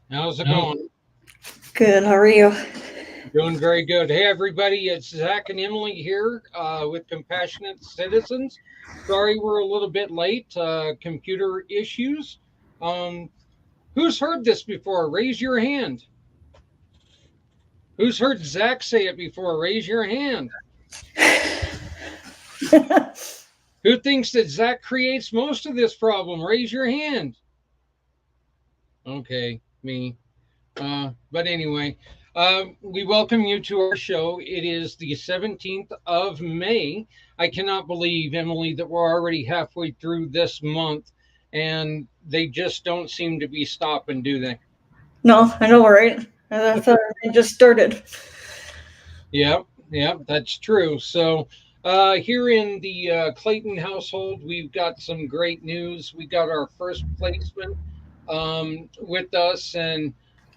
How's it going? Good. How are you? Doing very good. Hey, everybody, it's Zak and Emily here with Compassionate Citizens. Sorry we're a little bit late. Computer issues. Um, who's heard this before? Raise your hand. Who's heard Zak say it before? Raise your hand. Who thinks that Zak creates most of this problem? Raise your hand. Okay, me. But anyway, we welcome you to our show. It is the 17th of May. I cannot believe, Emily, that we're already halfway through this month and they just don't seem to be stopping, do they? No, I know, right? I thought it just started. Yeah, yeah, that's true. So, here in the Clayton household, we've got some great news. We got our first placement with us, and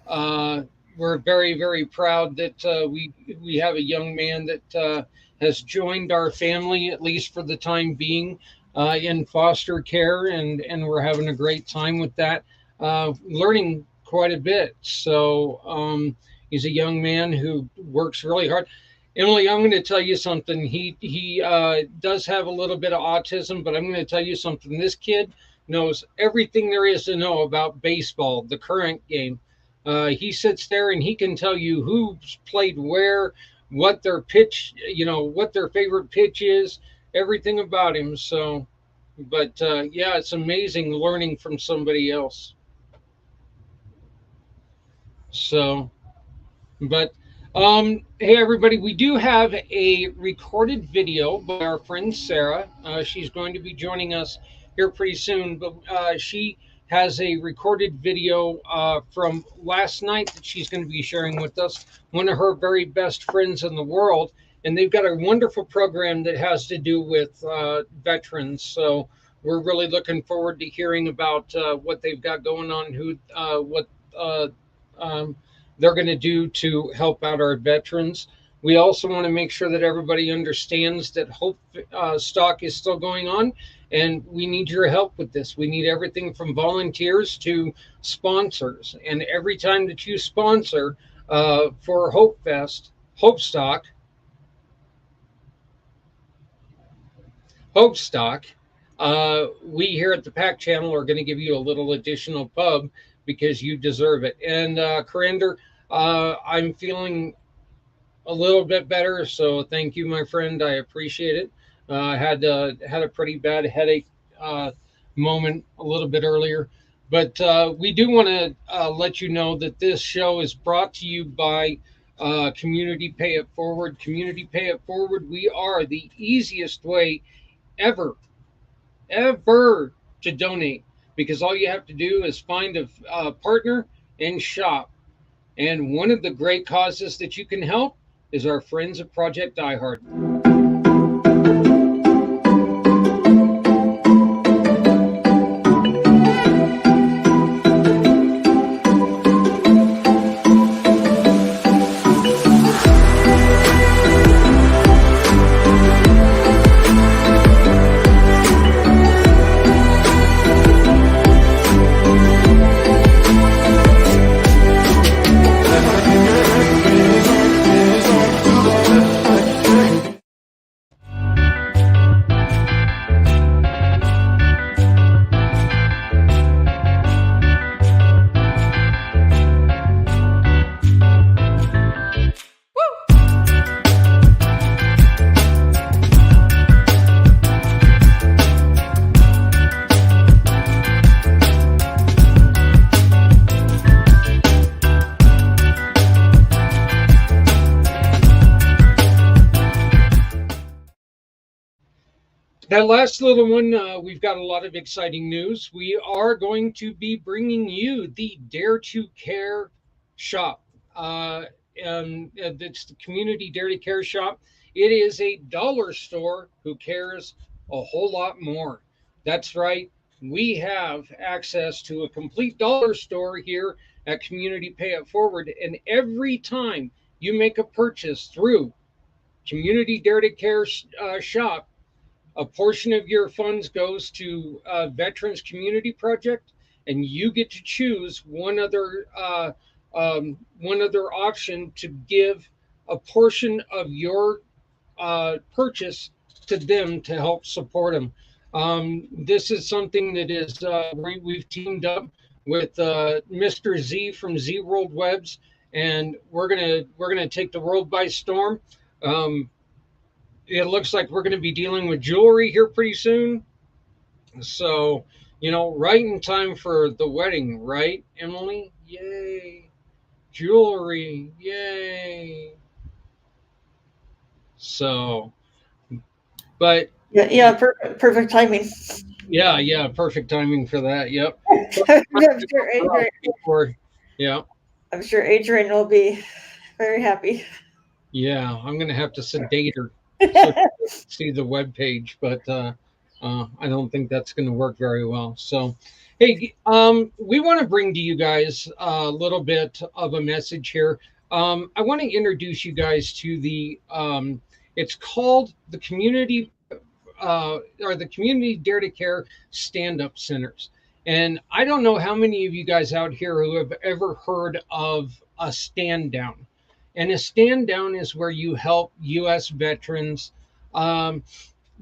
uh, we're very, very proud that we have a young man that has joined our family, at least for the time being, in foster care, and we're having a great time with that, learning quite a bit. So. He's a young man who works really hard. Emily, I'm going to tell you something. He does have a little bit of autism, but I'm going to tell you something. This kid knows everything there is to know about baseball, the current game. He sits there and he can tell you who's played where, what their pitch, what their favorite pitch is, everything about him. So, but yeah, it's amazing learning from somebody else. So, But hey, everybody, we do have a recorded video by our friend Sarah. She's going to be joining us here pretty soon, but she has a recorded video from last night that she's going to be sharing with us, one of her very best friends in the world. And they've got a wonderful program that has to do with veterans. So we're really looking forward to hearing about what they've got going on, what uh, um, they're going to do to help out our veterans. We also want to make sure that everybody understands that Hope Stock is still going on, and we need your help with this. We need everything from volunteers to sponsors. And every time that you sponsor for Hope Fest, Hope Stock, Hope Stock, we here at the Pack Channel are going to give you a little additional pub because you deserve it. And Coriander, I'm feeling a little bit better. So thank you, my friend. I appreciate it. I had a pretty bad headache moment a little bit earlier, but we do want to let you know that this show is brought to you by Community Pay It Forward. Community Pay It Forward. We are the easiest way ever, ever to donate because all you have to do is find a partner and shop. And one of the great causes that you can help is our friends at Project Diehard. That last little one, we've got a lot of exciting news. We are going to be bringing you the Dare to Care shop. It's the Community Dare to Care shop. It is a dollar store who cares a whole lot more. That's right. We have access to a complete dollar store here at Community Pay It Forward. And every time you make a purchase through Community Dare to Care shop, a portion of your funds goes to Veterans Community Project, and you get to choose one other option to give a portion of your purchase to them to help support them. This is something that is we've teamed up with Mr. Z from Z World Webs, and we're gonna take the world by storm. Um, it looks like we're going to be dealing with jewelry here pretty soon. So, right in time for the wedding, right, Emily? Yay. Jewelry. Yay. So, but Yeah, yeah, perfect timing. yeah, yeah, perfect timing for that. Yep. So, I'm sure Adrian, before, yeah, I'm sure Adrian will be very happy. yeah, I'm going to have to sedate her so see the web page, but I don't think that's going to work very well. So, hey, we want to bring to you guys a little bit of a message here. I want to introduce you guys to the. It's called the or the Community Dare to Care Stand Up Centers. And I don't know how many of you guys out here who have ever heard of a stand down. And a stand down is where you help U.S. veterans um,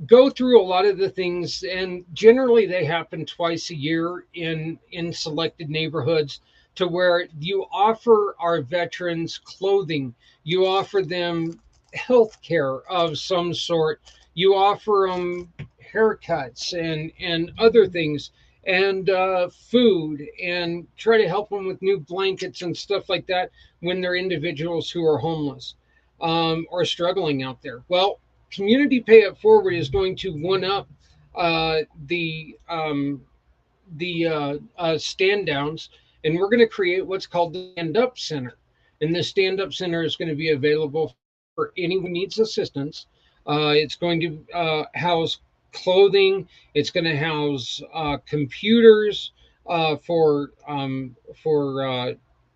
go through a lot of the things, and generally they happen twice a year in selected neighborhoods, to where you offer our veterans clothing, you offer them health care of some sort, you offer them haircuts and other things, and food, and try to help them with new blankets and stuff like that when they're individuals who are homeless or struggling out there. Well, Community Pay It Forward is going to one up uh, the um, the stand downs, and we're going to create what's called the Stand Up Center. And this Stand Up Center is going to be available for anyone who needs assistance. It's going to house clothing. It's going to house computers for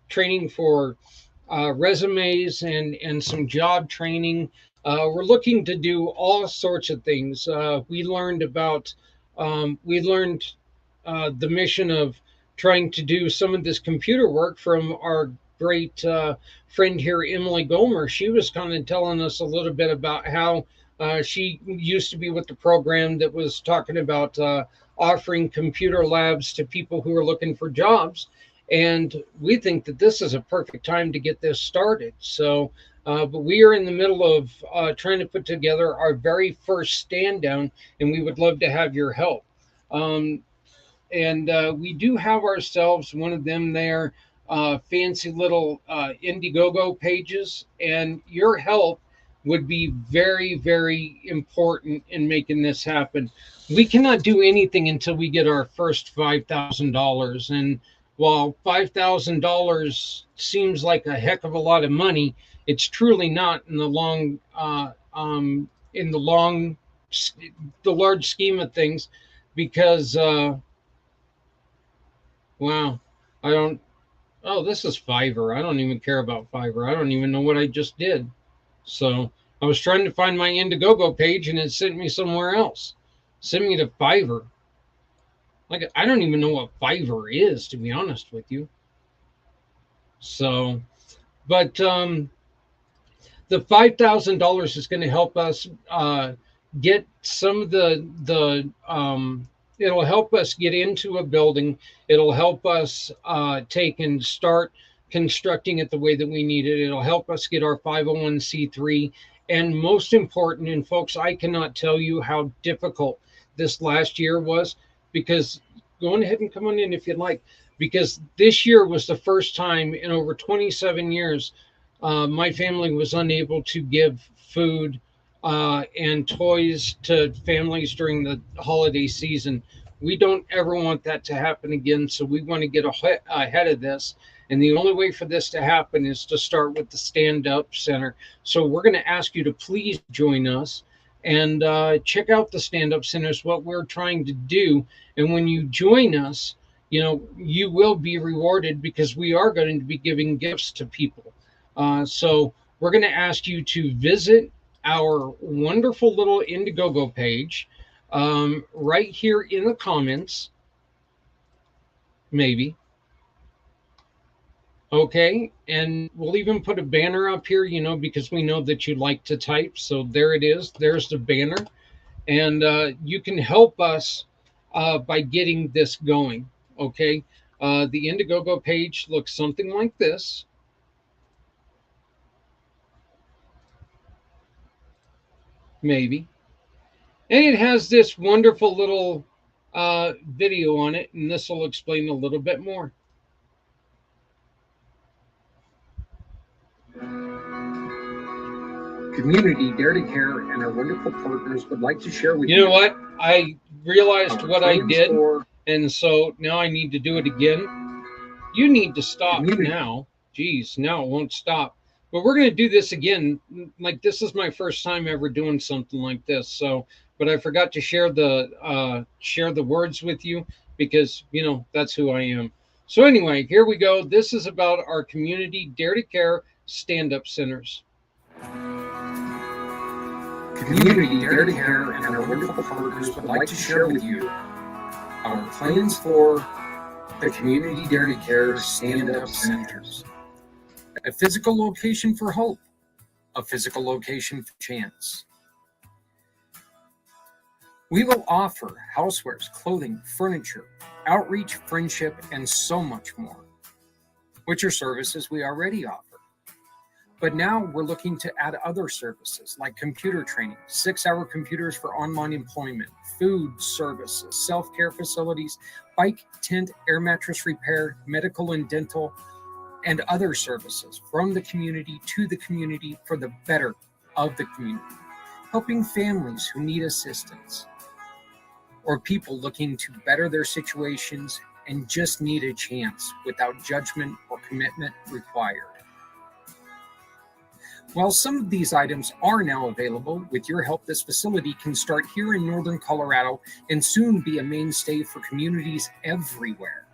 training for resumes and some job training. We're looking to do all sorts of things. We learned the mission of trying to do some of this computer work from our great friend here, Emily Gomer. She was kind of telling us a little bit about how she used to be with the program that was talking about offering computer labs to people who are looking for jobs. And we think that this is a perfect time to get this started. So, but we are in the middle of trying to put together our very first stand down, and we would love to have your help. Um, and we do have ourselves one of them there, fancy little Indiegogo pages, and your help would be very, very important in making this happen. We cannot do anything until we get our first $5,000, and while $5,000 seems like a heck of a lot of money, it's truly not in the in the long, the large scheme of things, because. Wow. I don't. Oh, this is Fiverr. I don't even care about Fiverr. I don't even know what I just did. So I was trying to find my Indiegogo page and it sent me somewhere else. Sent me to Fiverr. Like, I don't even know what Fiverr is, to be honest with you. So, but the $5,000 is going to help us get some of the. It'll help us get into a building. It'll help us take and start constructing it the way that we need it. It'll help us get our 501c3. And most important, and folks, I cannot tell you how difficult this last year was, because go on ahead and come on in if you'd like, because this year was the first time in over 27 years my family was unable to give food and toys to families during the holiday season. We don't ever want that to happen again, so we want to get ahead of this. And the only way for this to happen is to start with the Stand Up Center. So we're going to ask you to please join us and check out the Stand Up Centers, what we're trying to do. And when you join us, you will be rewarded, because we are going to be giving gifts to people. So we're going to ask you to visit our wonderful little Indiegogo page right here in the comments. maybe. Okay, and we'll even put a banner up here, because we know that you like to type. So there it is. There's the banner. And you can help us by getting this going. Okay. The Indiegogo page looks something like this. Maybe. And it has this wonderful little video on it, and this will explain a little bit more. Community Dare to Care and our wonderful partners would like to share with you. You know what? I realized what I did, and so now I need to do it again. You need to stop now. Geez, now it won't stop. But we're going to do this again. Like, this is my first time ever doing something like this. So, but I forgot to share the words with you because that's who I am. So anyway, here we go. This is about our community Dare to Care stand-up centers. Community Dare to Care and our wonderful partners would like to share with you our plans for the Community Dare to Care stand-up centers. A physical location for hope, a physical location for chance. We will offer housewares, clothing, furniture, outreach, friendship, and so much more, which are services we already offer. But now we're looking to add other services like computer training, 6-hour computers for online employment, food services, self-care facilities, bike, tent, air mattress repair, medical and dental, and other services from the community to the community for the better of the community, helping families who need assistance or people looking to better their situations and just need a chance without judgment or commitment required. While some of these items are now available, with your help, this facility can start here in northern Colorado and soon be a mainstay for communities everywhere,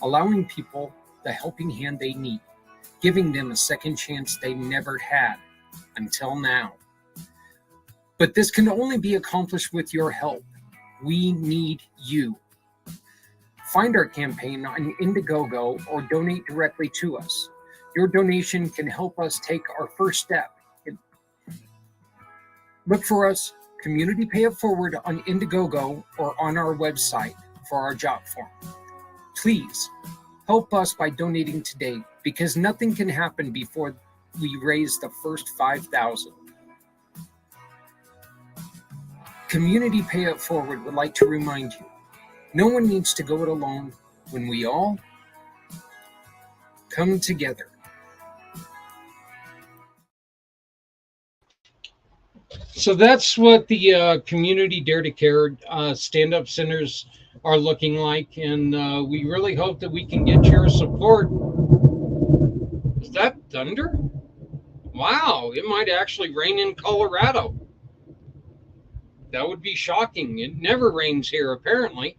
allowing people the helping hand they need, giving them a second chance they never had until now. But this can only be accomplished with your help. We need you. Find our campaign on Indiegogo or donate directly to us. Your donation can help us take our first step. Look for us, Community Pay It Forward, on Indiegogo or on our website for our job form. Please help us by donating today, because nothing can happen before we raise the first $5,000. Community Pay It Forward would like to remind you, no one needs to go it alone when we all come together. So that's what the Community Dare to Care stand-up centers are looking like, and we really hope that we can get your support. Is that thunder? Wow, it might actually rain in Colorado. That would be shocking. It never rains here, apparently.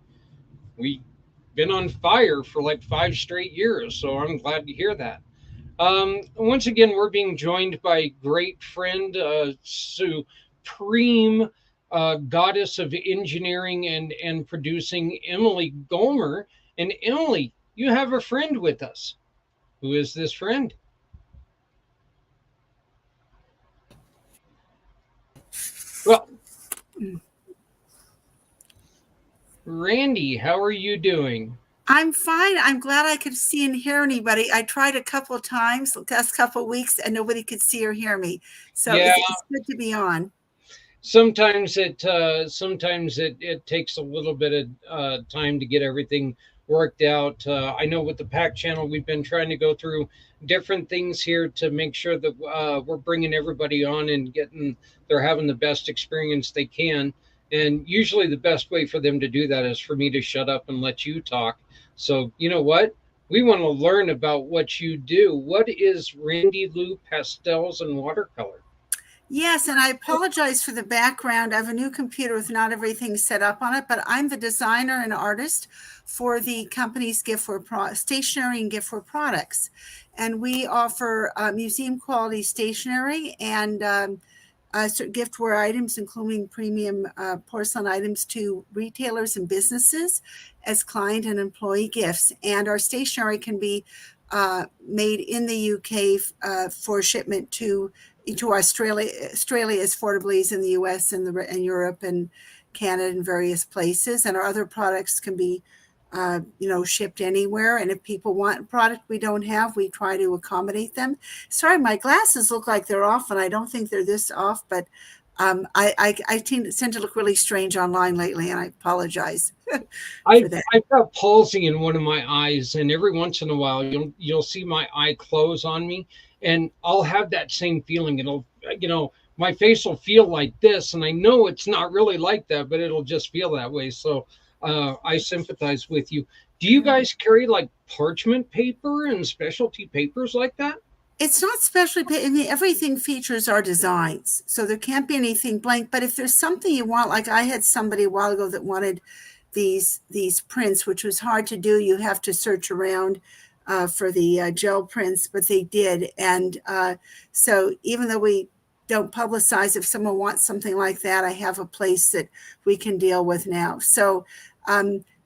We've been on fire for like 5 straight years, so I'm glad to hear that. Once again, we're being joined by great friend, supreme goddess of engineering and producing, Emily Gomer. And Emily, you have a friend with us. Who is this friend? Well, Randy, how are you doing? I'm fine. I'm glad I could see and hear anybody. I tried a couple of times the last couple of weeks and nobody could see or hear me. So yeah, it's good to be on. Sometimes it takes a little bit of time to get everything worked out. I know with the PAC channel, we've been trying to go through different things here to make sure that we're bringing everybody on and they're having the best experience they can. And usually the best way for them to do that is for me to shut up and let you talk. So you know what? We want to learn about what you do. What is Randy Lou Pastels and Watercolor? Yes, and I apologize for the background. I have a new computer with not everything set up on it, but I'm the designer and artist for the company's stationery and gift for products. And we offer museum quality stationery and giftware items, including premium porcelain items, to retailers and businesses as client and employee gifts. And our stationery can be made in the UK for shipment to Australia, as affordably in the US and Europe and Canada and various places. And our other products can be shipped anywhere. And if people want a product we don't have, we try to accommodate them. Sorry, my glasses look like they're off, and I don't think they're this off, but I tend to look really strange online lately, and I apologize for that. I've got palsy in one of my eyes, and every once in a while you'll see my eye close on me, and I'll have that same feeling. It'll, my face will feel like this, and I know it's not really like that, but it'll just feel that way. So I sympathize with you. Do you guys carry like parchment paper and specialty papers like that? It's not specially, I mean, everything features our designs, so there can't be anything blank. But if there's something you want, like I had somebody a while ago that wanted these prints, which was hard to do. You have to search around for the gel prints, but they did. And so even though we don't publicize, if someone wants something like that, I have a place that we can deal with now. So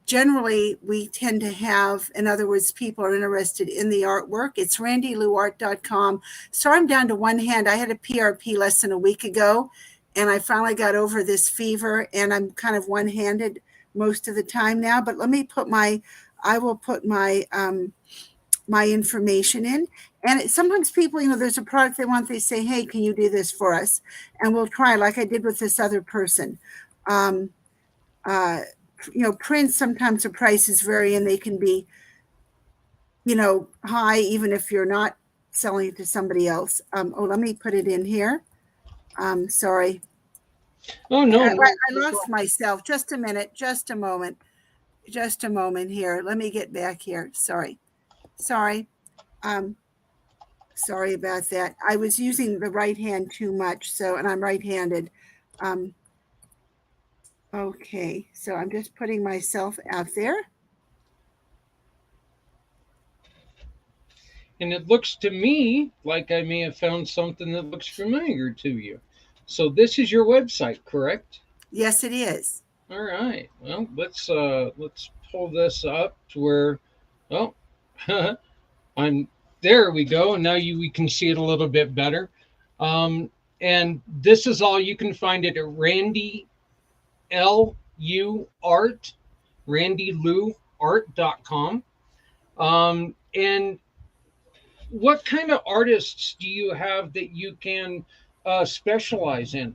generally, we tend to have, in other words, people are interested in the artwork. It's randylouart.com. So I'm down to one hand. I had a PRP less than a week ago, and I finally got over this fever, and I'm kind of one-handed most of the time now. But let me I will put my information in. And sometimes people, there's a product they want, they say, hey, can you do this for us? And we'll try, like I did with this other person. Prints, sometimes the prices vary, and they can be, high, even if you're not selling it to somebody else. Let me put it in here. Sorry. Oh, no. I lost myself. Just a minute. Just a moment here. Let me get back here. Sorry. Sorry about that. I was using the right hand too much. And I'm right-handed. Okay, so I'm just putting myself out there. And it looks to me like I may have found something that looks familiar to you. So this is your website, correct? Yes, it is. All right. Well, let's pull this up to where, there we go. And now we can see it a little bit better. And this is all you can find it at Randy L-U Art, randylouart.com. And what kind of artists do you have that you can specialize in?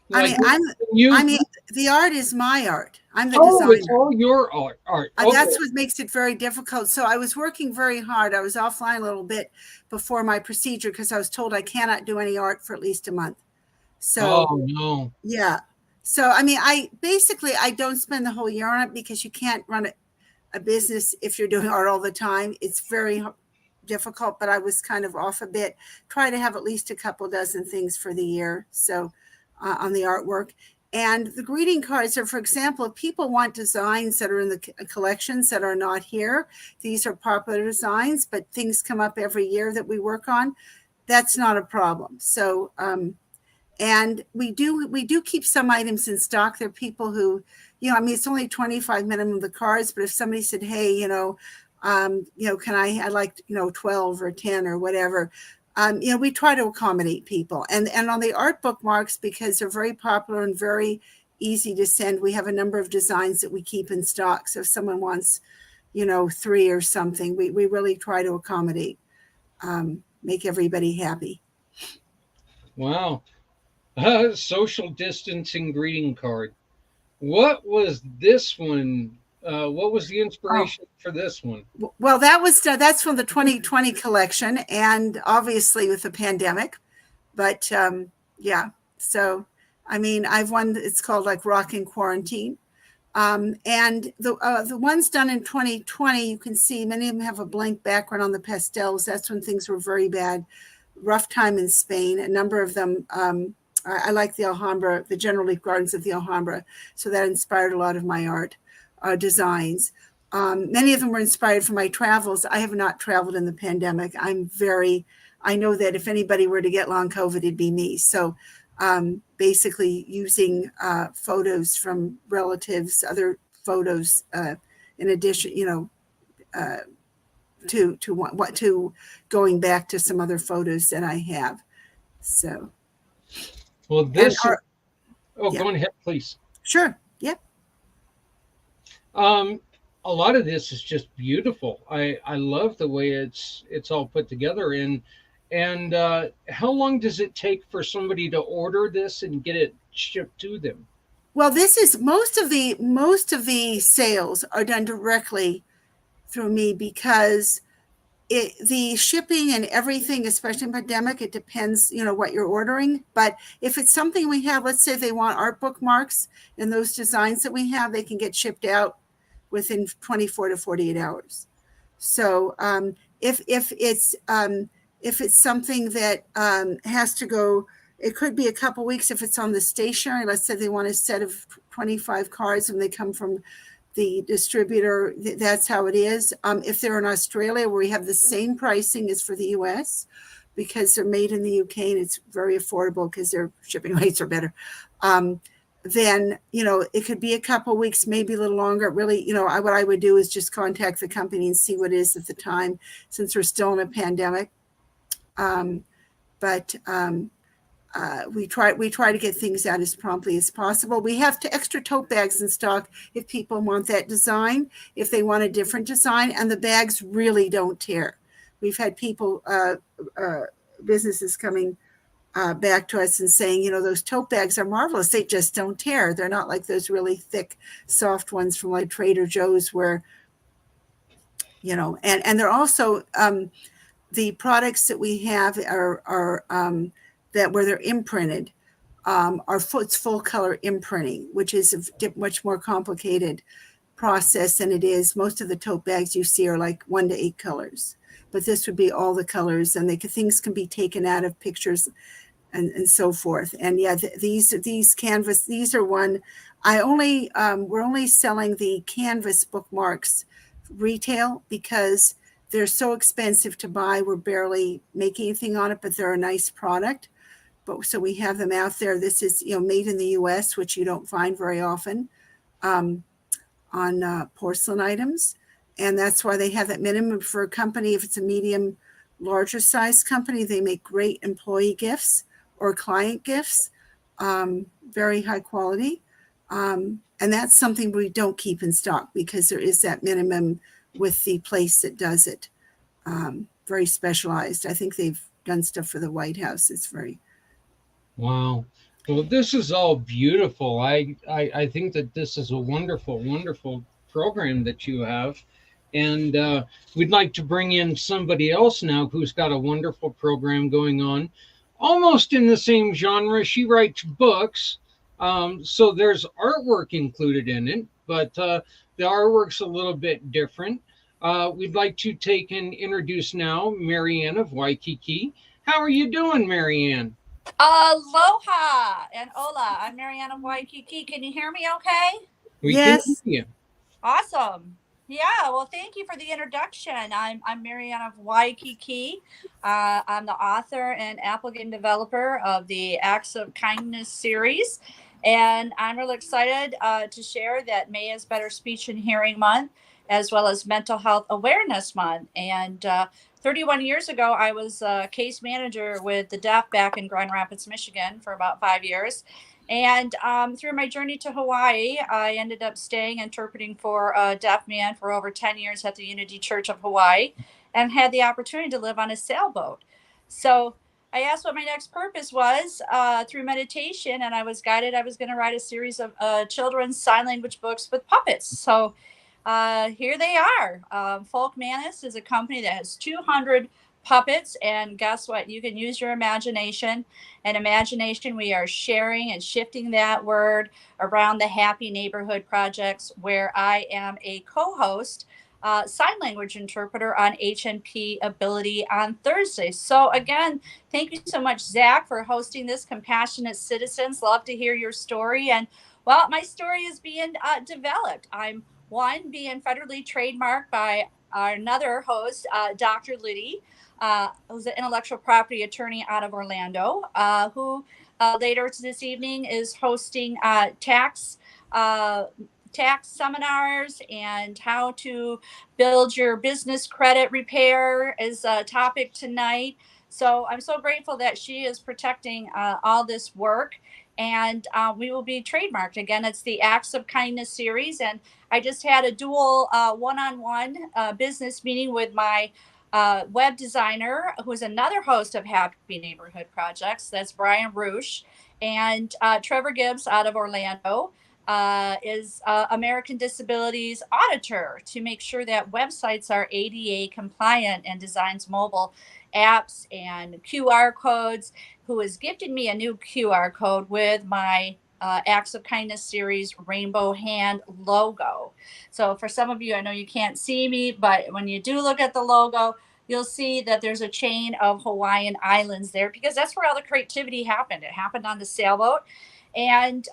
Like, the art is my art. I'm the designer. It's all your art. Okay. That's what makes it very difficult. So I was working very hard. I was offline a little bit before my procedure because I was told I cannot do any art for at least a month. So, oh, no. Yeah. So, I don't spend the whole year on it because you can't run a business if you're doing art all the time. It's very difficult, but I was kind of off a bit. Try to have at least a couple dozen things for the year. So on the artwork. And the greeting cards are, for example, if people want designs that are in the collections that are not here, these are popular designs, but things come up every year that we work on. That's not a problem. So, and we do keep some items in stock. There are people who, it's only 25 minimum of the cards, but if somebody said, hey, can I like, 12 or 10 or whatever, we try to accommodate people. And on the art bookmarks, because they're very popular and very easy to send, we have a number of designs that we keep in stock. So if someone wants, 3 or something, we really try to accommodate, make everybody happy. Wow. Social distancing greeting card. What was this one? What was the inspiration for this one? Well, that's from the 2020 collection, and obviously with the pandemic. But yeah, so I've one. It's called like Rock in Quarantine, and the ones done in 2020, you can see many of them have a blank background on the pastels. That's when things were very bad. Rough time in Spain. A number of them. I like the Alhambra, the General Leaf Gardens of the Alhambra, so that inspired a lot of my art. Designs. Many of them were inspired from my travels. I have not traveled in the pandemic. I'm very I know that if anybody were to get long COVID, it'd be me. So basically using photos from relatives, other photos, in addition, to going back to some other photos that I have. So, Well, and this, our, oh, yeah, go ahead, please. sure. Yep. Um, a lot of this is just beautiful. I love the way it's all put together. And how long does it take for somebody to order this and get it shipped to them? Well, this is most of the sales are done directly through me because the shipping and everything, especially in pandemic, it depends, what you're ordering. But if it's something we have, let's say they want art bookmarks and those designs that we have, they can get shipped out within 24 to 48 hours. So if it's something that has to go, it could be a couple weeks if it's on the stationery. Let's say they want a set of 25 cards and they come from the distributor. That's how it is. If they're in Australia, where we have the same pricing as for the US, because they're made in the UK and it's very affordable because their shipping rates are better. Then, it could be a couple weeks, maybe a little longer. Really, what I would do is just contact the company and see what it is at the time, since we're still in a pandemic. But we try to get things out as promptly as possible. We have extra tote bags in stock if people want that design, if they want a different design, and the bags really don't tear. We've had people, businesses coming back to us and saying, those tote bags are marvelous. They just don't tear. They're not like those really thick, soft ones from like Trader Joe's where, and they're also, the products that we have are that where they're imprinted, it's full color imprinting, which is a much more complicated process than it is. Most of the tote bags you see are like 1 to 8 colors, but this would be all the colors, and things can be taken out of pictures and so forth. And yeah, these canvas, these are one. We're only selling the canvas bookmarks retail because they're so expensive to buy. We're barely making anything on it, but they're a nice product. But so we have them out there. This is made in the U.S., which you don't find very often on porcelain items, and that's why they have that minimum for a company. If it's a medium, larger size company, they make great employee gifts or client gifts, very high quality, and that's something we don't keep in stock because there is that minimum with the place that does it. Very specialized. I think they've done stuff for the White House. It's very Wow. Well, this is all beautiful. I think that this is a wonderful, wonderful program that you have. And we'd like to bring in somebody else now who's got a wonderful program going on, almost in the same genre. She writes books. So there's artwork included in it, but the artwork's a little bit different. We'd like to take and introduce now Marianne of Waikiki. How are you doing, Marianne? Aloha and hola. I'm Mariana Waikiki. Can you hear me okay? We can yes. hear you. Awesome. Yeah, well, thank you for the introduction. I'm Mariana of Waikiki. I'm the author and applicant developer of the Acts of Kindness series. And I'm really excited to share that May is Better Speech and Hearing Month, as well as Mental Health Awareness Month. And 31 years ago, I was a case manager with the deaf back in Grand Rapids, Michigan for about 5 years. And through my journey to Hawaii, I ended up staying interpreting for a deaf man for over 10 years at the Unity Church of Hawaii and had the opportunity to live on a sailboat. So I asked what my next purpose was through meditation, and I was guided. I was going to write a series of children's sign language books with puppets. So here they are. Folk Manus is a company that has 200 puppets, and guess what? You can use your imagination. And imagination, we are sharing and shifting that word around the Happy Neighborhood projects, where I am a co-host, sign language interpreter on HNP Ability on Thursdays. So again, thank you so much, Zach, for hosting this. Compassionate Citizens, love to hear your story. And well, my story is being developed. I'm being federally trademarked by our another host, Dr. Liddy, who's an intellectual property attorney out of Orlando, who later this evening is hosting uh, tax seminars, and how to build your business credit repair is a topic tonight. So I'm so grateful that she is protecting all this work. And we will be trademarked. Again, it's the Acts of Kindness series. And I just had a dual one-on-one business meeting with my web designer, who's another host of Happy Neighborhood Projects. That's Brian Roosh. And Trevor Gibbs out of Orlando is American Disabilities Auditor, to make sure that websites are ADA compliant, and designs mobile apps and QR codes, who has gifted me a new QR code with my Acts of Kindness series rainbow hand logo. So for some of you, I know you can't see me, but when you do look at the logo, you'll see that there's a chain of Hawaiian islands there, because that's where all the creativity happened. It happened on the sailboat. And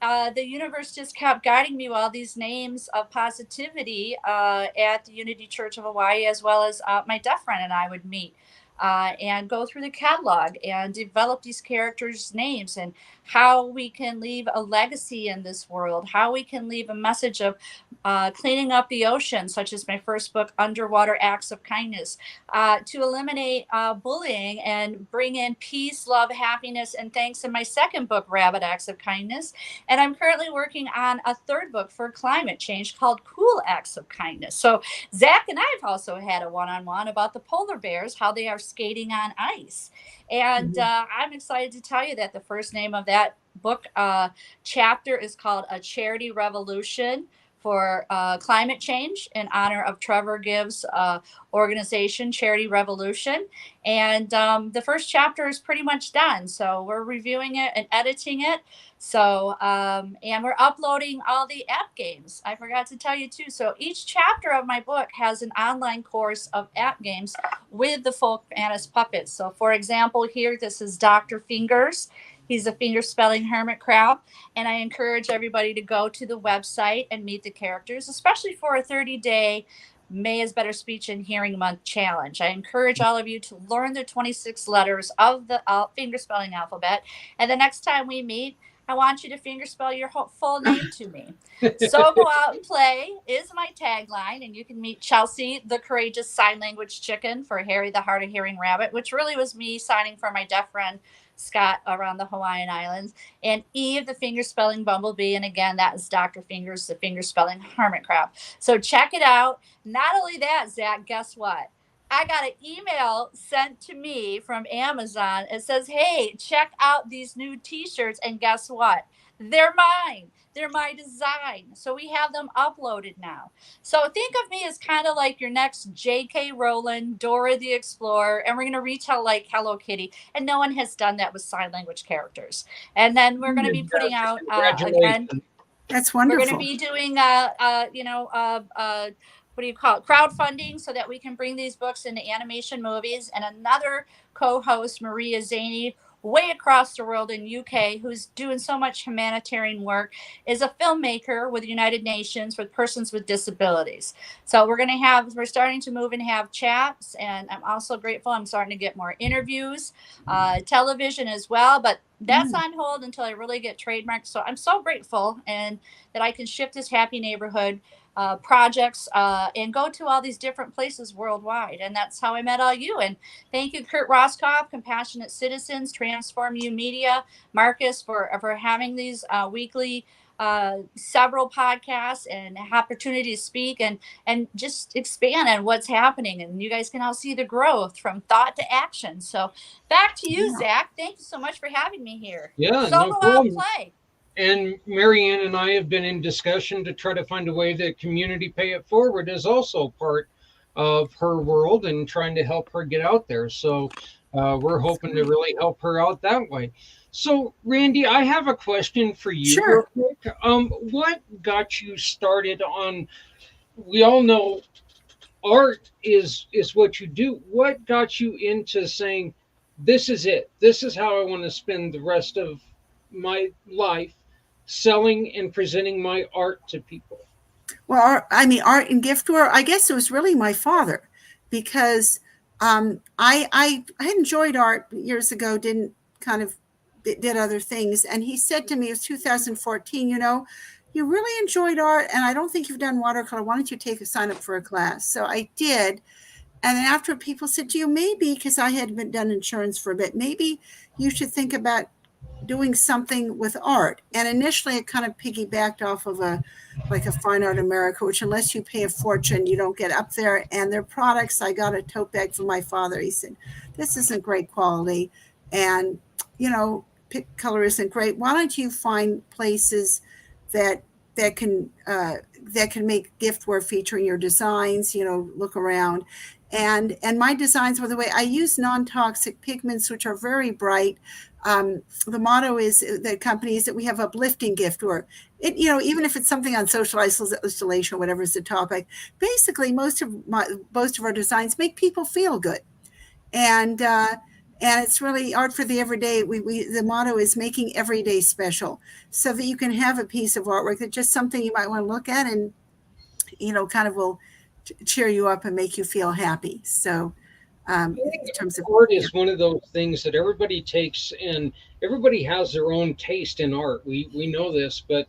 the universe just kept guiding me with all these names of positivity at the Unity Church of Hawaii, as well as my deaf friend and I would meet and go through the catalog and develop these characters' names, and how we can leave a legacy in this world, how we can leave a message of cleaning up the ocean, such as my first book, Underwater Acts of Kindness, to eliminate bullying and bring in peace, love, happiness, and thanks in my second book, Rabbit Acts of Kindness. And I'm currently working on a third book for climate change called Cool Acts of Kindness. So Zach and I have also had a one-on-one about the polar bears, how they are skating on ice. And I'm excited to tell you that the first name of that book chapter is called A Charity Revolution for climate change, in honor of Trevor Gibbs' organization, Charity Revolution. And the first chapter is pretty much done. So we're reviewing it and editing it. So, and we're uploading all the app games. I forgot to tell you too. So each chapter of my book has an online course of app games with the folk Annis puppets. So for example, here, this is Dr. Fingers. He's a finger spelling hermit crab. And I encourage everybody to go to the website and meet the characters, especially for a 30-day May is Better Speech and Hearing Month challenge. I encourage all of you to learn the 26 letters of the finger spelling alphabet. And the next time we meet, I want you to finger spell your full name to me. So go out and play is my tagline. And you can meet Chelsea, the courageous sign language chicken, for Harry, the hard of hearing rabbit, which really was me signing for my deaf friend Scott around the Hawaiian Islands, and Eve, the finger spelling bumblebee. And again, that is Dr. Fingers, the finger spelling hermit crab. So check it out. Not only that, Zach, guess what? I got an email sent to me from Amazon. It says, hey, check out these new t-shirts. And guess what? They're mine. They're my design. So we have them uploaded now. So think of me as kind of like your next J.K. Rowling, Dora the Explorer, and we're going to retell like Hello Kitty. And no one has done that with sign language characters. And then we're going to be putting out, again, that's wonderful. we're going to be doing, what do you call it, crowdfunding, so that we can bring these books into animation movies. And another co-host, Maria Zaney, way across the world in UK, who's doing so much humanitarian work, is a filmmaker with the United Nations with persons with disabilities. So we're starting to move and have chats, and I'm also grateful I'm starting to get more interviews, television as well, but that's on hold until I really get trademarked. So I'm so grateful and that I can shift this happy neighborhood projects and go to all these different places worldwide. And that's how I met all you. And thank you, Kurt Roscoff, Compassionate Citizens, Transform You Media, Marcus, for having these weekly several podcasts and opportunity to speak and just expand on what's happening. And you guys can all see the growth from thought to action. So back to you, Zach. Thank you so much for having me here. Yeah, so no go problem. out and play. And Marianne and I have been in discussion to try to find a way that Community Pay It Forward is also part of her world and trying to help her get out there. So we're hoping to really help her out that way. So, Randy, I have a question for you. Sure. Real quick. What got you started on, we all know art is what you do. What got you into saying, this is it? This is how I want to spend the rest of my life, selling and presenting my art to people? Well, art and gift were, I guess it was really my father, because I had enjoyed art years ago, didn't kind of did other things. And he said to me, it was 2014, you really enjoyed art, and I don't think you've done watercolor. Why don't you sign up for a class? So I did. And then after, people said to you, maybe, because I had been done insurance for a bit, maybe you should think about doing something with art. And initially it kind of piggybacked off of a Fine Art America, which unless you pay a fortune, you don't get up there. And their products, I got a tote bag from my father. He said, this isn't great quality. And, pick color isn't great. Why don't you find places that can make giftware featuring your designs, look around. And my designs, by the way, I use non-toxic pigments, which are very bright. The motto is the company is that we have uplifting giftware. Even if it's something on social isolation or whatever is the topic, basically most of our designs make people feel good. And it's really art for the everyday. The motto is making every day special, so that you can have a piece of artwork that's just something you might want to look at and, kind of will cheer you up and make you feel happy. So in terms of art is one of those things that everybody takes, and everybody has their own taste in art. We know this, but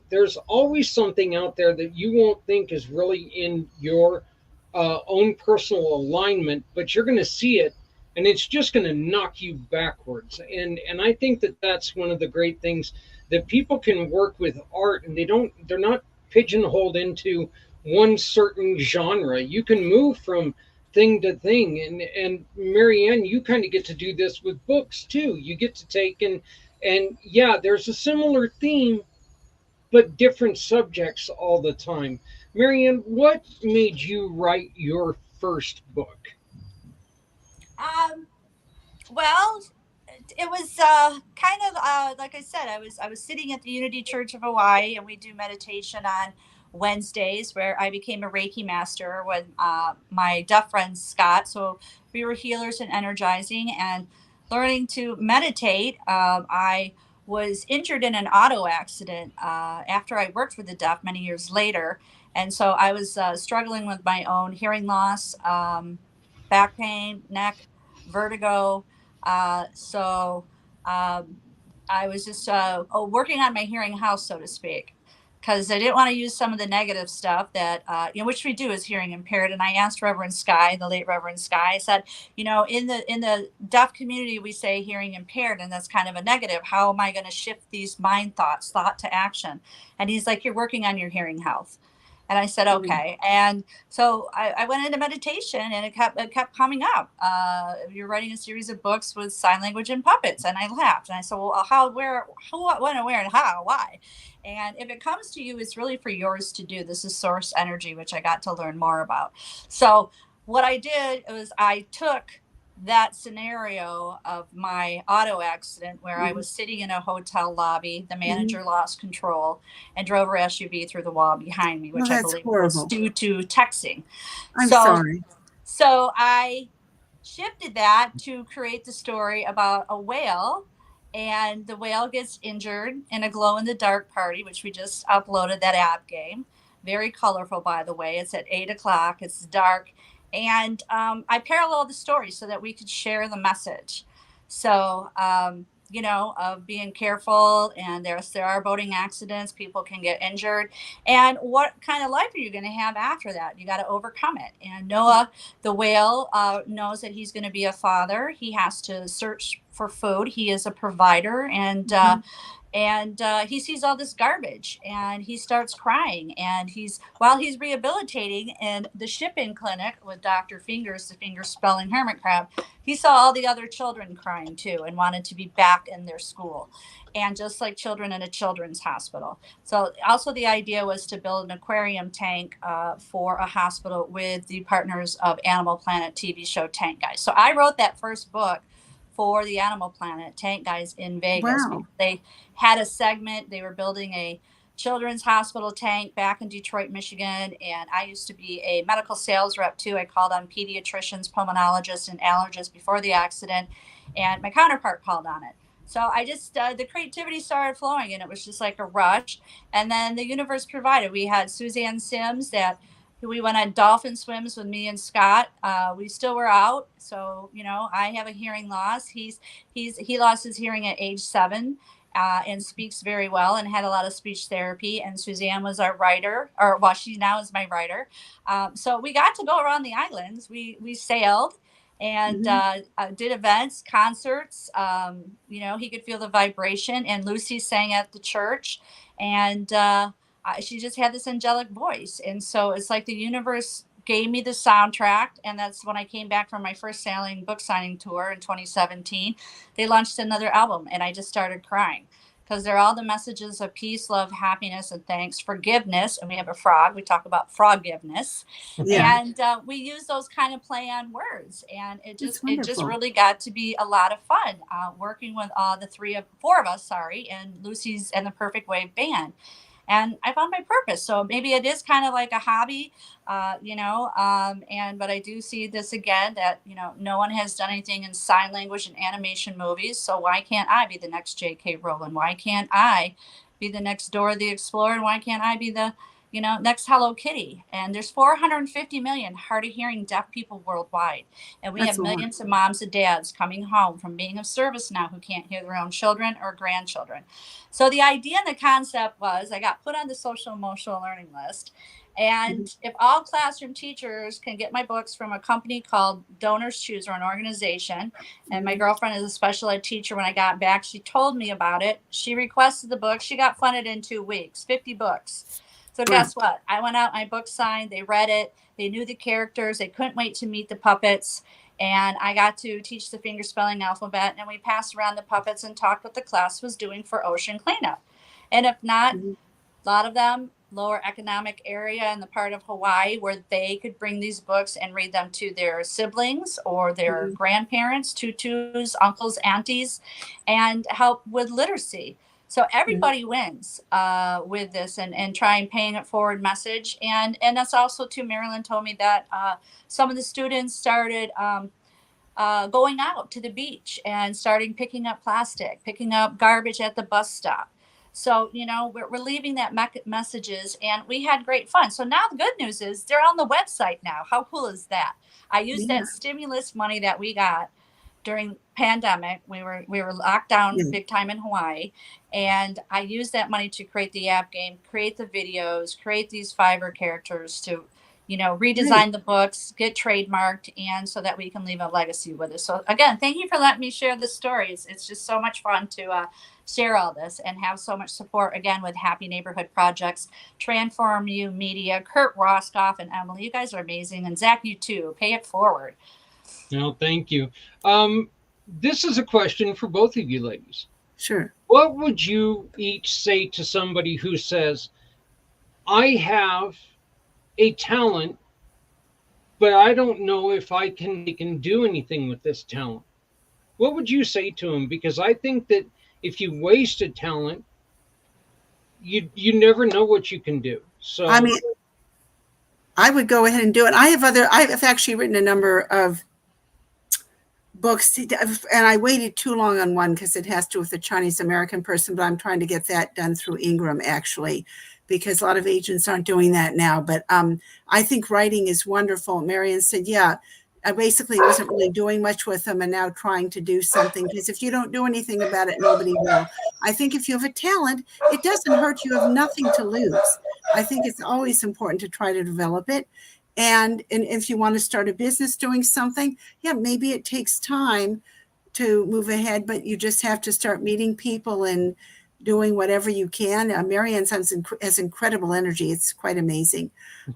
there's always something out there that you won't think is really in your own personal alignment, but you're going to see it, and it's just going to knock you backwards. And I think that that's one of the great things, that people can work with art, and they're not pigeonholed into one certain genre. You can move from thing to thing. And Marianne, you kind of get to do this with books too. You get to take and yeah, there's a similar theme, but different subjects all the time. Marianne, what made you write your first book? Well, it was kind of like I said, I was sitting at the Unity Church of Hawaii, and we do meditation on Wednesdays, where I became a Reiki master with my deaf friend Scott. So we were healers and energizing and learning to meditate. I was injured in an auto accident after I worked with the deaf many years later. And so I was struggling with my own hearing loss, back pain, neck, vertigo. So I was just working on my hearing house, so to speak, because I didn't want to use some of the negative stuff that, which we do as hearing impaired. And I asked Reverend Sky, the late Reverend Sky, I said, in the deaf community, we say hearing impaired, and that's kind of a negative. How am I going to shift these mind thoughts, thought to action? And he's like, you're working on your hearing health. And I said, okay. And so I went into meditation, and it kept coming up. You're writing a series of books with sign language and puppets. And I laughed, and I said, well, how, where, who, what, when, and where, and how, why? And if it comes to you, it's really for yours to do. This is source energy, which I got to learn more about. So what I did was I took that scenario of my auto accident, where I was sitting in a hotel lobby, the manager lost control and drove her SUV through the wall behind me, which I believe was due to texting. I'm sorry. So I shifted that to create the story about a whale, and the whale gets injured in a glow in the dark party, which we just uploaded that app game. Very colorful, by the way. It's at 8:00. It's dark. And I paralleled the story so that we could share the message. So, of being careful, and there are boating accidents, people can get injured. And what kind of life are you going to have after that? You got to overcome it. And Noah, the whale, knows that he's going to be a father. He has to search for food. He is a provider, and he sees all this garbage, and he starts crying. And while he's rehabilitating in the shipping clinic with Dr. Fingers, the finger spelling hermit crab, he saw all the other children crying too, and wanted to be back in their school, and just like children in a children's hospital. So also the idea was to build an aquarium tank for a hospital with the partners of Animal Planet TV show Tank Guys. So I wrote that first book for the Animal Planet Tank Guys in Vegas. Wow. They had a segment. They were building a children's hospital tank back in Detroit, Michigan. And I used to be a medical sales rep too. I called on pediatricians, pulmonologists, and allergists before the accident. And my counterpart called on it. So I just, the creativity started flowing and it was just like a rush. And then the universe provided. We had Suzanne Sims that we went on dolphin swims with me and Scott. We still were out. So, you know, I have a hearing loss. He lost his hearing at age 7. And speaks very well and had a lot of speech therapy. And Suzanne was our writer, or well, she now is my writer. So we got to go around the islands. We sailed and did events, concerts. You know, he could feel the vibration. And Lucy sang at the church, and she just had this angelic voice. And so it's like the universe gave me the soundtrack. And that's when I came back from my first book signing tour in 2017. They launched another album, and I just started crying because they're all the messages of peace, love, happiness, and thanks, forgiveness. And we have a frog. We talk about forgiveness. Yeah. And we use those kind of play on words. And it just wonderful. really got to be a lot of fun working with the four of us, and Lucy's and the Perfect Wave Band. And I found my purpose. So maybe it is kind of like a hobby, you know, but I do see this again that, you know, no one has done anything in sign language and animation movies. So why can't I be the next J.K. Rowling? Why can't I be the next Dora the Explorer? And why can't I be the, you know, next Hello Kitty? And there's 450 million hard of hearing deaf people worldwide. And we That's have millions of moms and dads coming home from being of service now who can't hear their own children or grandchildren. So the idea and the concept was I got put on the social emotional learning list. And if all classroom teachers can get my books from a company called Donors Choose, or an organization, and my girlfriend is a special ed teacher, when I got back, she told me about it. She requested the book. She got funded in 2 weeks, 50 books. So guess what? I went out, my book signed, they read it, they knew the characters, they couldn't wait to meet the puppets. And I got to teach the finger spelling alphabet, and we passed around the puppets and talked what the class was doing for ocean cleanup. And if not, a lot of them, lower economic area in the part of Hawaii where they could bring these books and read them to their siblings or their grandparents, tutus, uncles, aunties, and help with literacy. So everybody wins with this and trying paying it forward message. And that's also too, Marilyn told me that some of the students started going out to the beach and starting picking up plastic, picking up garbage at the bus stop. So, you know, we're leaving that messages, and we had great fun. So now the good news is they're on the website now. How cool is that? I used that stimulus money that we got during pandemic. We were locked down big time in Hawaii, and I used that money to create the app game, create the videos, create these Fiverr characters to, you know, redesign the books, get trademarked, and so that we can leave a legacy with it. So again, thank you for letting me share this story. It's just so much fun to share all this and have so much support again with Happy Neighborhood Projects, Transform You Media, Kurt Roskoff and Emily. You guys are amazing. And Zach, you too. Pay it forward. No, thank you. This is a question for both of you ladies. Sure. What would you each say to somebody who says, I have a talent, but I don't know if I can do anything with this talent? What would you say to them? Because I think that if you waste a talent, you never know what you can do. So I mean, I would go ahead and do it. I've actually written a number of books, and I waited too long on one because it has to do with a Chinese American person, but I'm trying to get that done through Ingram actually, because a lot of agents aren't doing that now. But I think writing is wonderful. Marion said, yeah, I basically wasn't really doing much with them and now trying to do something, because if you don't do anything about it, nobody will. I think if you have a talent, it doesn't hurt. You have nothing to lose. I think it's always important to try to develop it. And if you want to start a business doing something, yeah, maybe it takes time to move ahead, but you just have to start meeting people and doing whatever you can. Marianne has incredible energy. It's quite amazing.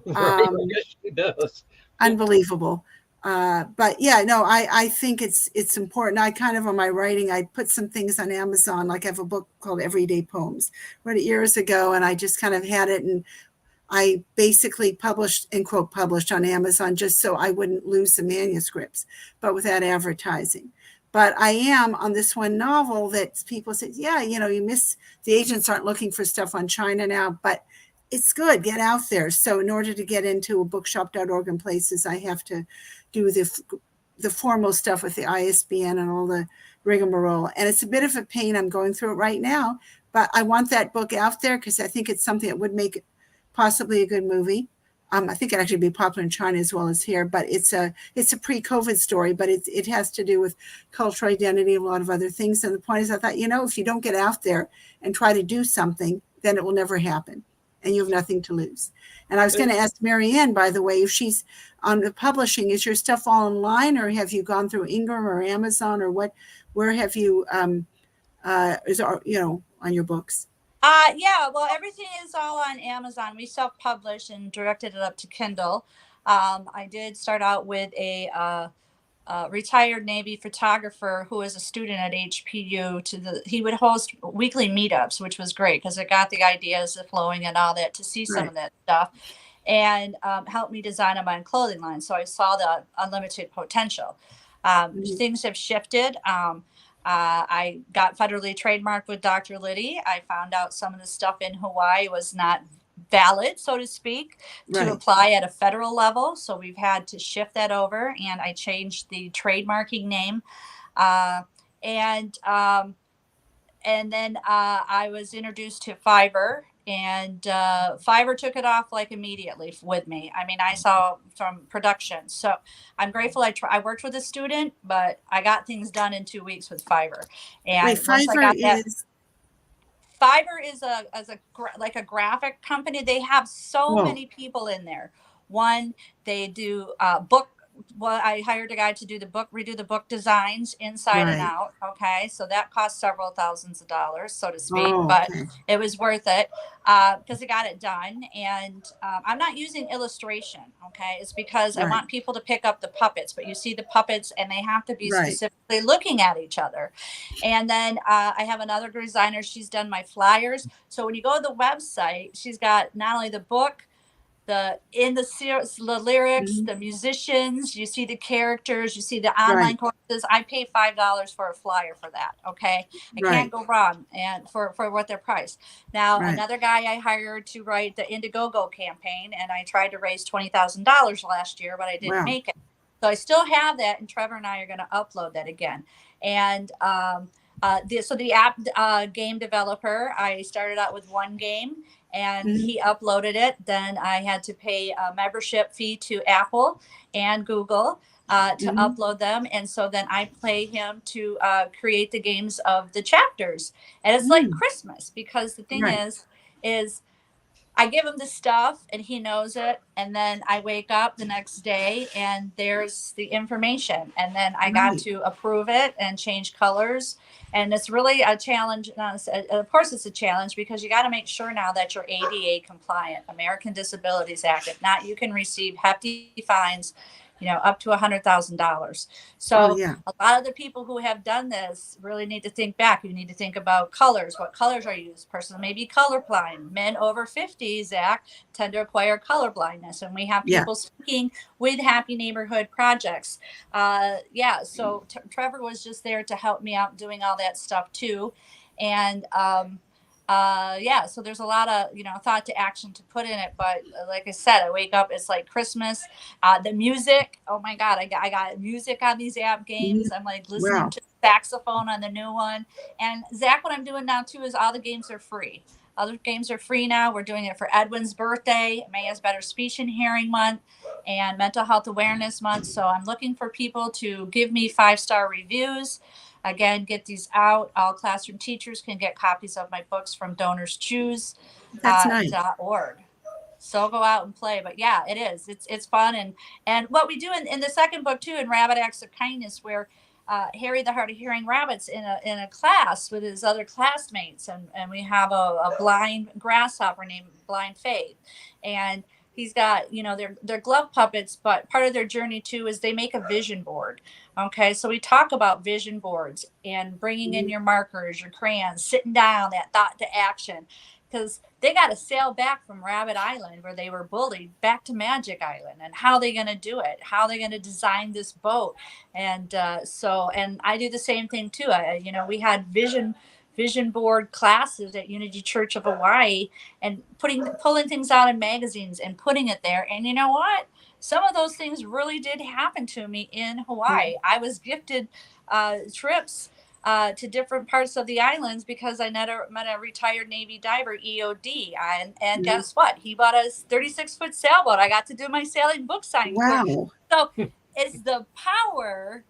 Right, yes, she does. Unbelievable. But yeah, no, I think it's important. I kind of, on my writing, I put some things on Amazon. Like I have a book called Everyday Poems. Wrote it years ago, and I just kind of had it, and I basically published, in quote, published on Amazon just so I wouldn't lose the manuscripts, but without advertising. But I am on this one novel that people say, yeah, you know, the agents aren't looking for stuff on China now, but it's good. Get out there. So in order to get into a bookshop.org and places, I have to do the the formal stuff with the ISBN and all the rigmarole. And it's a bit of a pain. I'm going through it right now, but I want that book out there because I think it's something that would make possibly a good movie. I think it actually be popular in China as well as here, but it's a pre-COVID story, but it has to do with cultural identity and a lot of other things. And the point is, I thought, if you don't get out there and try to do something, then it will never happen, and you have nothing to lose. And I was going to ask Marianne, by the way, if she's on the publishing, is your stuff all online, or have you gone through Ingram or Amazon, or what? Where have you on your books? Yeah, well, everything is all on Amazon. We self-published and directed it up to Kindle. I did start out with a retired Navy photographer who was a student at HPU. He would host weekly meetups, which was great because it got the ideas flowing and all that to see some of that stuff, and helped me design my own clothing line. So I saw the unlimited potential. Things have shifted. I got federally trademarked with Dr. Liddy. I found out some of the stuff in Hawaii was not valid, so to speak, to apply at a federal level. So we've had to shift that over, and I changed the trademarking name. And then I was introduced to Fiverr, and Fiverr took it off like immediately with me. I mean, I saw from production. So I'm grateful. I worked with a student, but I got things done in 2 weeks with Fiverr. And Fiverr is like a graphic company. They have so many people in there. One, they do book. Well, I hired a guy to redo the book designs inside and out. Okay. So that cost several thousands of dollars, so to speak, but it was worth it because it got it done. And I'm not using illustration. Okay. It's because I want people to pick up the puppets, but you see the puppets and they have to be specifically looking at each other. And then I have another designer. She's done my flyers. So when you go to the website, she's got not only the book, the lyrics, the musicians, you see the characters, you see the online courses. I pay $5 for a flyer for that. Okay. I can't go wrong and for what they're priced. Now, another guy I hired to write the Indiegogo campaign, and I tried to raise $20,000 last year, but I didn't make it. So I still have that, and Trevor and I are going to upload that again. And the app game developer, I started out with one game, and he uploaded it. Then I had to pay a membership fee to Apple and Google to upload them. And so then I pay him to create the games of the chapters. And it's like Christmas, because the thing is I give him the stuff and he knows it. And then I wake up the next day and there's the information. And then I got to approve it and change colors. And it's really a challenge. Of course, it's a challenge because you got to make sure now that you're ADA compliant, American Disabilities Act. If not, you can receive hefty fines, up to $100,000. So a lot of the people who have done this really need to think back. You need to think about colors. What colors are used? Person may be colorblind. Men over 50, Zach, tend to acquire color blindness. And we have people speaking with Happy Neighborhood projects. So Trevor was just there to help me out doing all that stuff too. And so there's a lot of thought to action to put in it, but like I said, I wake up, it's like Christmas. The music, oh my god, I got music on these app games. I'm like listening to saxophone on the new one. And Zach, what I'm doing now too is all the games are free. Other games are free now. We're doing it for Edwin's birthday, May has Better Speech and Hearing Month, and Mental Health Awareness Month. So I'm looking for people to give me 5-star reviews. Again, get these out. All classroom teachers can get copies of my books from DonorsChoose.org. So go out and play. But yeah, it is. It's fun. And what we do in the second book too, in Rabbit Acts of Kindness, where Harry the Hard of Hearing Rabbit's in a class with his other classmates, and we have a blind grasshopper named Blind Faith, and he's got they're glove puppets, but part of their journey too is they make a vision board. Okay, so we talk about vision boards and bringing in your markers, your crayons, sitting down, that thought to action, because they got to sail back from Rabbit Island, where they were bullied, back to Magic Island. And how are they going to do it? How are they going to design this boat? And and I do the same thing too. We had vision board classes at Unity Church of Hawaii, and pulling things out in magazines and putting it there. And you know what? some of those things really did happen to me in Hawaii. I was gifted trips to different parts of the islands because I met a retired Navy diver, EOD. And guess what? He bought a 36-foot sailboat. I got to do my sailing book signing. Wow. So it's the power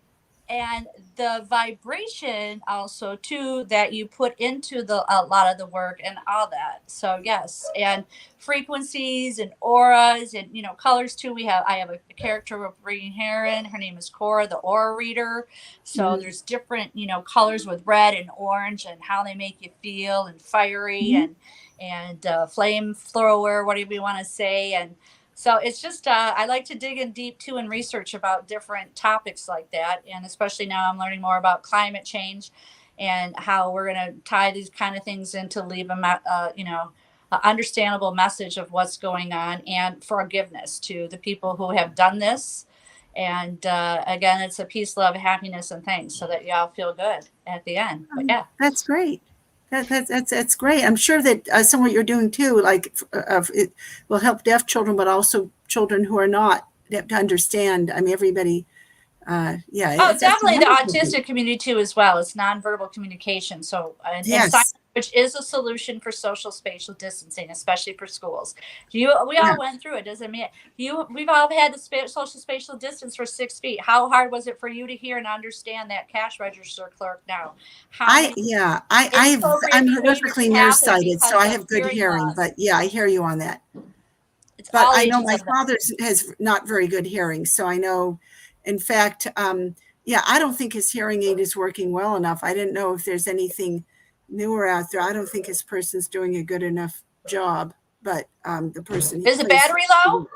and the vibration also too that you put into a lot of the work and all that. So yes, and frequencies and auras and colors too. I have a character of Green Heron. Her name is Cora, the aura reader. So there's different colors with red and orange and how they make you feel, and fiery and flame thrower, whatever you want to say. And so it's just, I like to dig in deep too and research about different topics like that. And especially now I'm learning more about climate change and how we're going to tie these kind of things into leave them, an understandable message of what's going on, and forgiveness to the people who have done this. And again, it's a peace, love, happiness, and thanks, so that y'all feel good at the end. But yeah, that's great. That's great. I'm sure that some of what you're doing too, like it will help deaf children, but also children who are not deaf to understand. I mean, everybody. Oh, definitely the autistic community too, as well. It's nonverbal communication. So, and sign language is a solution for social spatial distancing, especially for schools. We all went through it. Doesn't mean we've all had the social spatial distance for 6 feet. How hard was it for you to hear and understand that cash register clerk now? I'm horrifically nearsighted, so I have good hearing. But yeah, I hear you on that. But I know my father has not very good hearing, so I know. In fact, I don't think his hearing aid is working well enough. I didn't know if there's anything newer out there. I don't think his person's doing a good enough job. But the person is the battery low?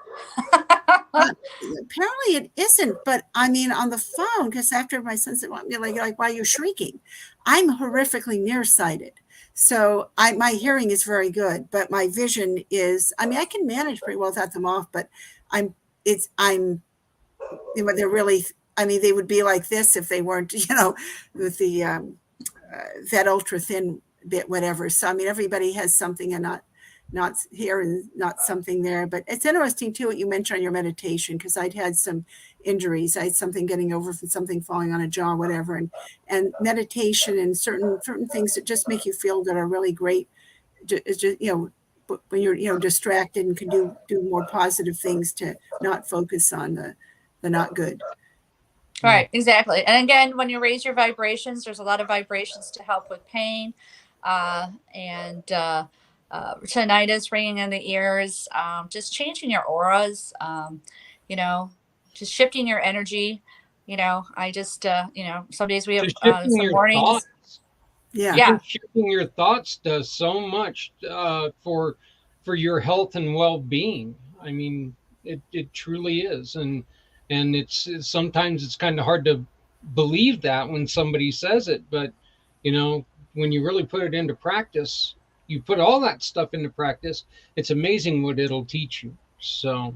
Apparently it isn't. But I mean, on the phone, because after my son said, like, why are you shrieking? I'm horrifically nearsighted. So my hearing is very good, but my vision is. I mean, I can manage pretty well without them off. But they're really, I mean, they would be like this if they weren't, with the that ultra thin bit, whatever. So I mean, everybody has something and not here and not something there. But it's interesting too what you mentioned on your meditation, because I'd had some injuries. I had something getting over from something falling on a jaw, whatever, and meditation and certain things that just make you feel good are really great. It's just, when you're distracted and can do more positive things to not focus on the not good. Right, exactly. And again, when you raise your vibrations, there's a lot of vibrations to help with pain and tinnitus, ringing in the ears, just changing your auras, just shifting your energy. I just, some days we have some mornings. Thoughts. Yeah. Shifting your thoughts does so much for your health and well-being. I mean, it truly is. And it's sometimes it's kind of hard to believe that when somebody says it, but when you really put it into practice, you put all that stuff into practice, it's amazing what it'll teach you. So,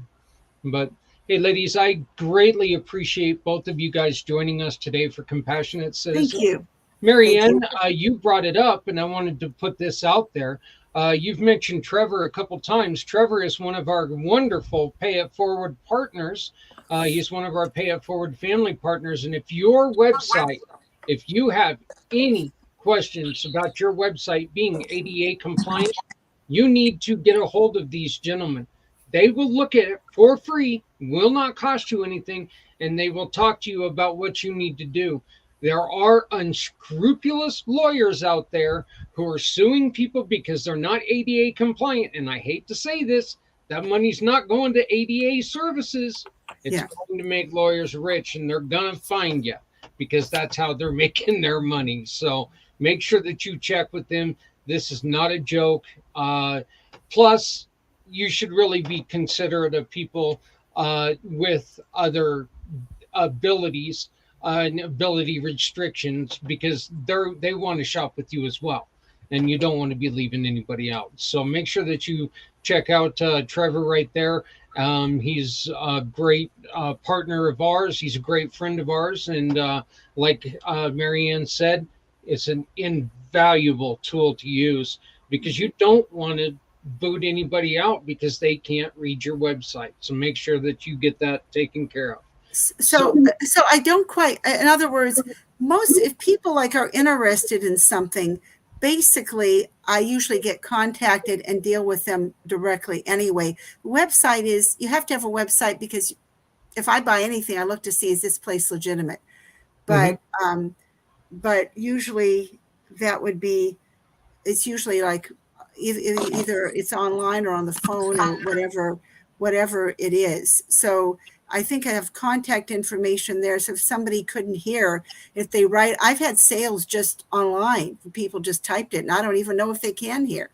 but hey, ladies, I greatly appreciate both of you guys joining us today for Compassionate Citizen. Thank you. Marianne, you brought it up, and I wanted to put this out there. You've mentioned Trevor a couple times. Trevor is one of our wonderful Pay It Forward partners. He's one of our Pay It Forward family partners. And if you have any questions about your website being ADA compliant, you need to get a hold of these gentlemen. They will look at it for free, will not cost you anything, and they will talk to you about what you need to do. There are unscrupulous lawyers out there who are suing people because they're not ADA compliant. And I hate to say this, that money's not going to ADA services. It's going to make lawyers rich, and they're going to find you because that's how they're making their money. So make sure that you check with them. This is not a joke. Plus, you should really be considerate of people with other abilities and ability restrictions, because they want to shop with you as well, and you don't want to be leaving anybody out. So make sure that you check out Trevor right there. He's a great partner of ours. He's a great friend of ours, and like Marianne said, it's an invaluable tool to use, because you don't want to boot anybody out because they can't read your website. So make sure that you get that taken care of. So I don't quite, in other words, most, if people like are interested in something, basically I usually get contacted and deal with them directly anyway. The website is, you have to have a website because if I buy anything, I look to see, is this place legitimate? But but usually that would be, it's usually like either it's online or on the phone or whatever it is. So I think I have contact information there. So if somebody couldn't hear, if they write, I've had sales just online. People just typed it, and I don't even know if they can hear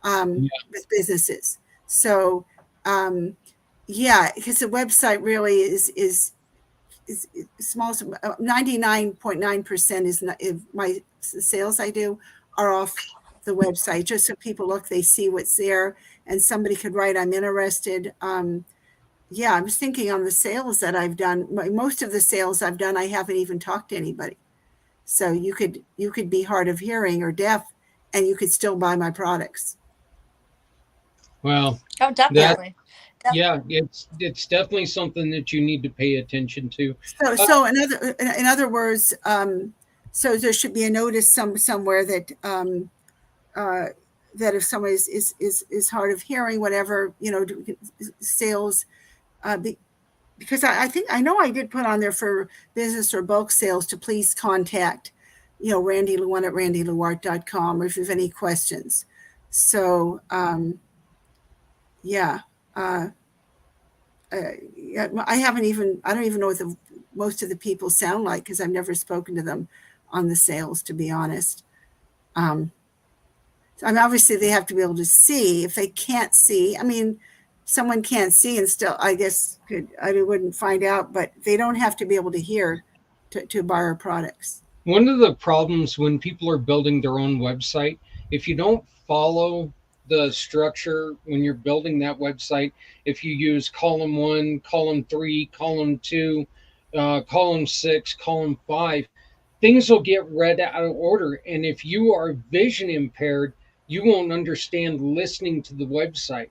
with businesses. So yeah, because the website really is small. 99.9% is not, if my sales I do are off the website, just so people look, they see what's there, and somebody could write, I'm interested. Yeah, I was thinking on the sales that I've done, most of the sales I've done, I haven't even talked to anybody. So you could be hard of hearing or deaf, and you could still buy my products. Well, Oh, definitely. yeah, it's definitely something that you need to pay attention to. So in other words, so there should be a notice somewhere that that if someone is hard of hearing, whatever, sales, because I think I know I did put on there for business or bulk sales to please contact, Randy Lewin at randyluart.com, or if you have any questions. So yeah. I don't even know what most of the people sound like, because I've never spoken to them on the sales, to be honest. So, obviously they have to be able to see. If they can't see, someone can't see and still, I guess, I wouldn't find out, but they don't have to be able to hear to buy our products. One of the problems when people are building their own website, if you don't follow the structure when you're building that website, if you use column 1, column 3, column 2, column 6, column 5, things will get read out of order. And if you are vision impaired, you won't understand listening to the website.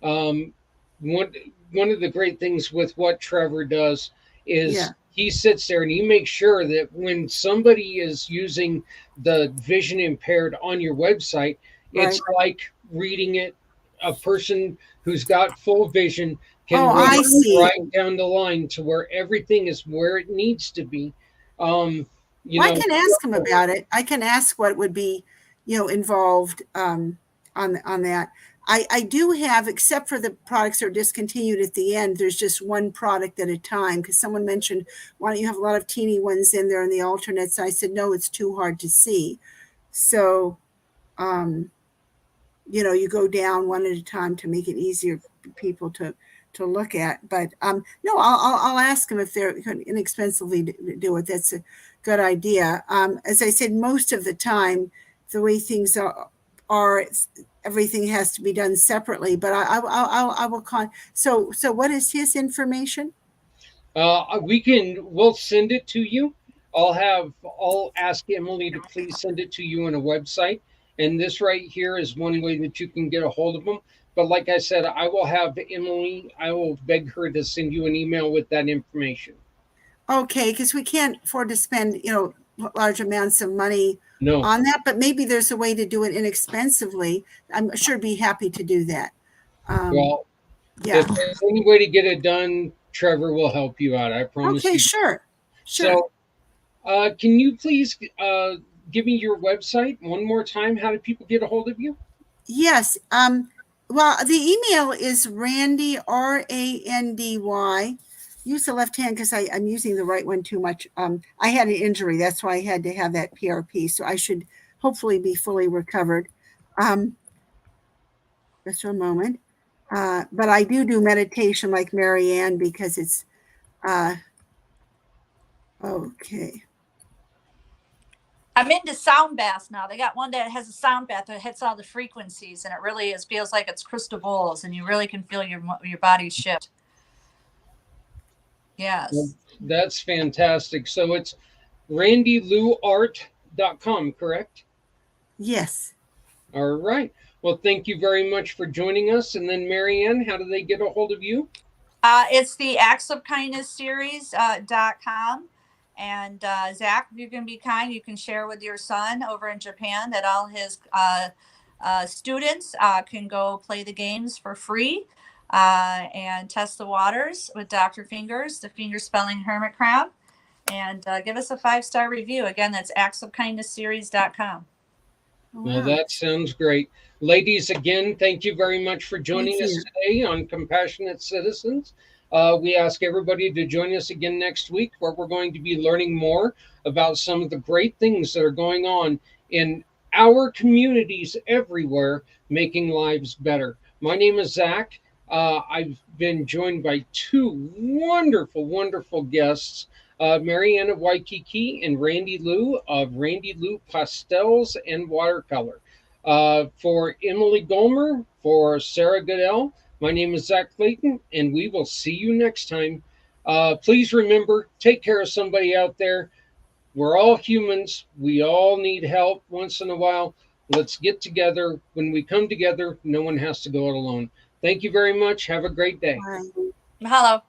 Um, one of the great things with what Trevor does is he sits there and he makes sure that when somebody is using the vision impaired on your website, it's like reading it. A person who's got full vision can read it right down the line to where everything is where it needs to be. I can ask him about it. I can ask what would be, involved on that. I do have, except for the products that are discontinued at the end, there's just one product at a time, because someone mentioned, why don't you have a lot of teeny ones in there in the alternates? I said, no, it's too hard to see. So, you go down one at a time to make it easier for people to look at. But no, I'll ask them if they're inexpensively do it. That's a good idea. As I said, most of the time, the way things are everything has to be done separately. But I will So what is his information? We'll send it to you. I'll ask Emily to please send it to you on a website. And this right here is one way that you can get a hold of them. But like I said, I will have Emily, I will beg her to send you an email with that information. Okay, because we can't afford to spend, large amounts of money on that, but maybe there's a way to do it inexpensively. I'm sure be happy to do that. Well, if there's any way to get it done, Trevor will help you out. I promise. Okay, you. Sure. So, can you please give me your website one more time? How do people get a hold of you? Yes. Well, the email is Randy, RANDY. Use the left hand because I'm using the right one too much. I had an injury. That's why I had to have that PRP. So I should hopefully be fully recovered. Just for a moment. But I do meditation like Marianne because it's okay. I'm into sound baths now. They got one that has a sound bath that hits all the frequencies, and it really feels like it's crystal bowls, and you really can feel your body shift. Yes. Well, that's fantastic. So it's randyluart.com, correct? Yes. All right. Well, thank you very much for joining us. And then, Marianne, how do they get a hold of you? It's the Acts of Kindness series.com. And Zach, if you can be kind, you can share with your son over in Japan that all his students can go play the games for free and test the waters with Dr. Fingers, the finger spelling hermit crab, and give us a 5-star review. Again, that's actsofkindnessseries.com. Well, that sounds great. Ladies, again, thank you very much for joining us today on Compassionate Citizens. We ask everybody to join us again next week, where we're going to be learning more about some of the great things that are going on in our communities everywhere, making lives better. My name is Zach. I've been joined by two wonderful, wonderful guests. Marianne of Waikiki and Randy Lou of Randy Lou Pastels and Watercolor. For Emily Gomer, for Sarah Goodell, my name is Zach Clayton, and we will see you next time. Please remember, take care of somebody out there. We're all humans. We all need help once in a while. Let's get together. When we come together, no one has to go it alone. Thank you very much. Have a great day. Mahalo.